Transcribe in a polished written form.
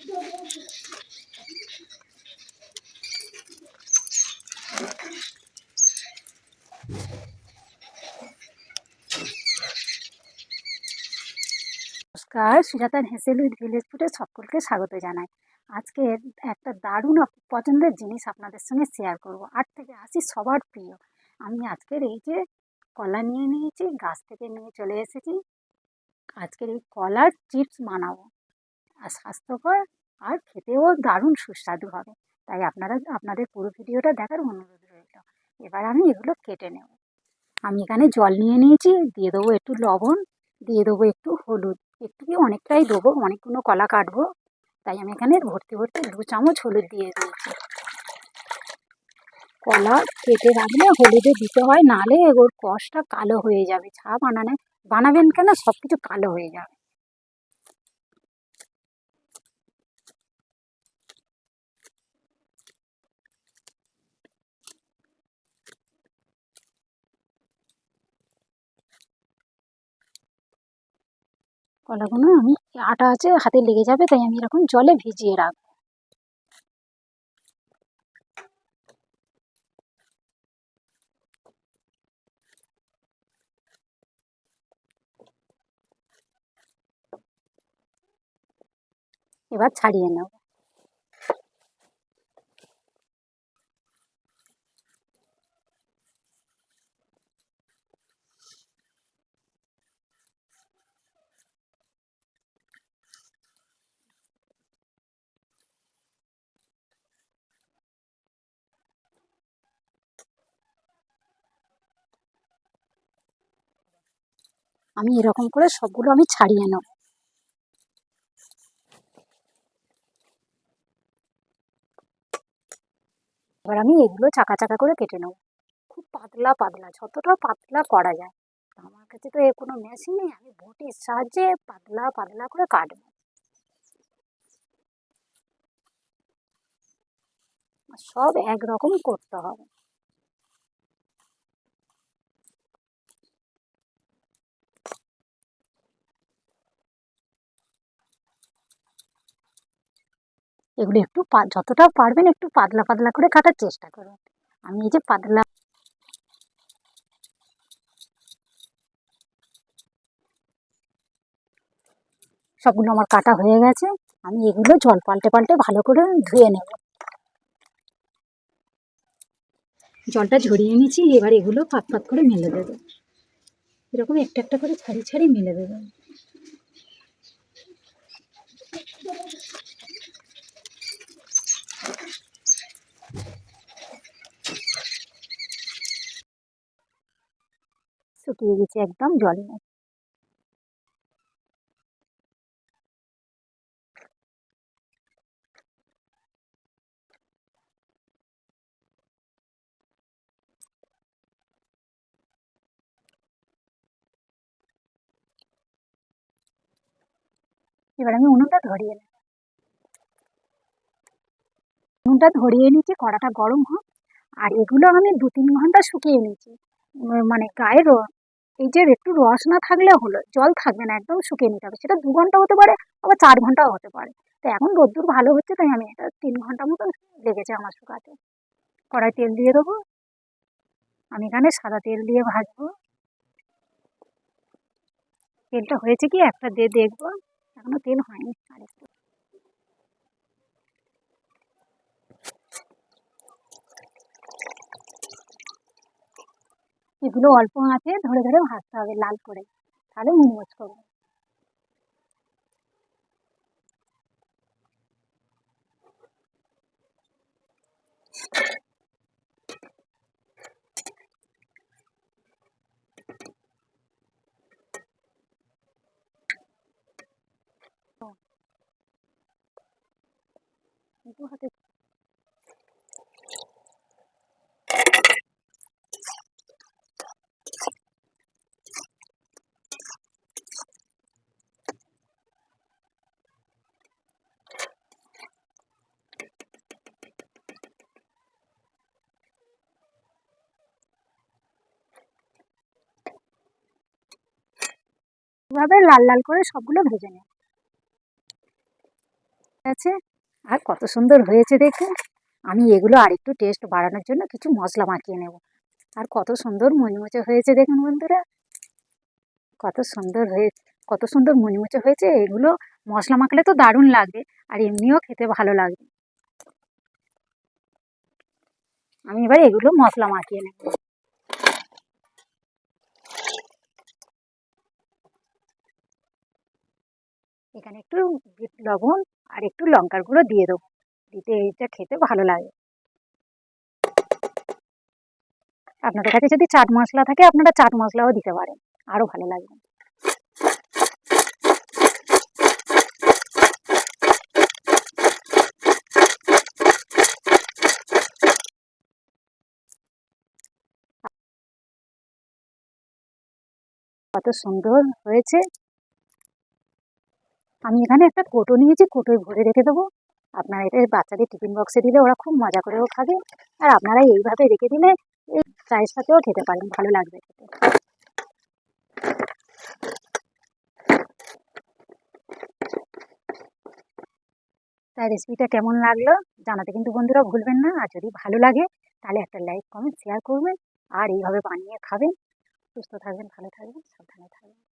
নমস্কার, সুজাতার হেসেল with village ফুডে সকলকে স্বাগত জানাই। আজকে একটা দারুণ পছন্দের জিনিস আপনাদের সঙ্গে শেয়ার করব। 8 থেকে 80 সবার প্রিয়। আমি আজকের এই যে কলা নিয়ে নিয়েছি, গাছ থেকে নিয়ে চলে এসেছি। আজকের এই কলার চিপস বানাবো, আর স্বাস্থ্যকর আর খেতেও দারুণ সুস্বাদু হবে। তাই আপনাদের পুরো ভিডিওটা দেখার অনুরোধ রইল। এবার আমি এগুলো কেটে নেব। আমি এখানে জল নিয়ে নিয়েছি, দিয়ে দেবো একটু লবণ, দিয়ে দেবো একটু হলুদ। একটু কি অনেকটাই দেবো, অনেকগুলো কলা কাটবো, তাই আমি এখানে ভর্তি ভর্তি 2 চামচ হলুদ দিয়ে দিয়েছি। কলা কেটে রাখলে হলুদে দিতে হয়, নাহলে ওর কষটা কালো হয়ে যাবে। বানাবেন কেন, সব কিছু কালো হয়ে যাবে। কলাগুলো আমি, আটা আছে হাতে লেগে যাবে, তাই আমি এরকম জলে ভিজিয়ে রাখবো। এবার ছাড়িয়ে নেব। আমি এরকম করে সবগুলো আমি ছাড়িয়ে নেব। এবার আমি এগুলো চাকা চাকা করে কেটে নেব, খুব পাতলা পাতলা, যতটা পাতলা করা যায়। আমার কাছে তো কোনো মেশিন নেই, আমি বটির সাহায্যে পাতলা পাতলা করে কাটবো। সব একরকম করতে হবে। এগুলো একটু যতটা পারবেন একটু পাতলা পাতলা করে কাটার চেষ্টা করুন। আমি এই যে পাতলা, সবগুলো আমার কাটা হয়ে গেছে। আমি এগুলো জল পাল্টে পাল্টে ভালো করে ধুয়ে নেব। জলটা ঝরিয়ে নিয়েছি, এবার এগুলো পাত পাত করে মেলে দেবো। এরকম একটা একটা করে ছাড়ি ছাড়ি মেলে দেবো। শুকিয়ে গেছে একদম, জল নেই। এবার আমি উনুনটা ধরিয়ে নেব। উনুনটা ধরিয়ে নিয়েছি, কড়াটা গরম হোক। আর এগুলো আমি 2-3 ঘন্টা শুকিয়ে নিয়েছি। মানে গায়ের এই যে একটু রস না থাকলে হলো, জল থাকবে না, একদম শুকিয়ে নিতে হবে। সেটা 2 ঘন্টা হতে পারে, আবার 4 ঘন্টাও হতে পারে। তো এখন রোদ্দুর ভালো হচ্ছে, তাই আমি এটা 3 ঘন্টা মতো লেগেছে আমার শুকাতে। কড়াই তেল দিয়ে দেবো। আমি এখানে সাদা তেল দিয়ে ভাজবো। তেলটা হয়েছে কি একটা দিয়ে দেখবো, এখনো তেল হয়নি, আরেকটু। এগুলো অল্প আঁচে ধরে ধরে ভাজতে হবে লাল করে, তাহলে মুচমুচ করবে। একটু হাতে এভাবে লাল লাল করে সবগুলো ভেজে নেব। আছে। আর কত সুন্দর হয়েছে দেখে। আমি এগুলো আরেকটু টেস্ট বাড়ানোর জন্য কিছু মশলা মাখিয়ে নেব। আর কত সুন্দর মুচমুচে হয়েছে দেখুন বন্ধুরা, কত সুন্দর হয়ে কত সুন্দর মুচমুচে হয়েছে। এগুলো মশলা মাখলে তো দারুণ লাগবে, আর এমনিও খেতে ভালো লাগবে। আমি এবার এগুলো মশলা মাখিয়ে নেব। এখানে একটু বিট লবণ আর একটু লঙ্কার গুঁড়ো দিয়ে দেবো, দিতে এইটা খেতে ভালো লাগে। আপনাদের কাছে যদি চাট মশলা থাকে আপনারা চাট মশলাও দিতে পারেন, আরও ভালো লাগবে। কত সুন্দর হয়েছে। আমি এখানে একটা কোটো নিয়েছি, কোটোয় ভরে রেখে দেবো। আপনারা এটা বাচ্চাদের টিফিন বক্সে দিলে ওরা খুব মজা করেও খাবে। আর আপনারা এইভাবে রেখে দিলে এই চায়ের সাথেও খেতে পারেন, ভালো লাগবে খেতে। তাই রেসিপিটা কেমন লাগলো জানাতে কিন্তু বন্ধুরা ভুলবেন না। আর যদি ভালো লাগে তাহলে একটা লাইক কমেন্ট শেয়ার করবেন, আর এইভাবে বানিয়ে খাবেন। সুস্থ থাকবেন, ভালো থাকবেন, সাবধানে থাকবেন।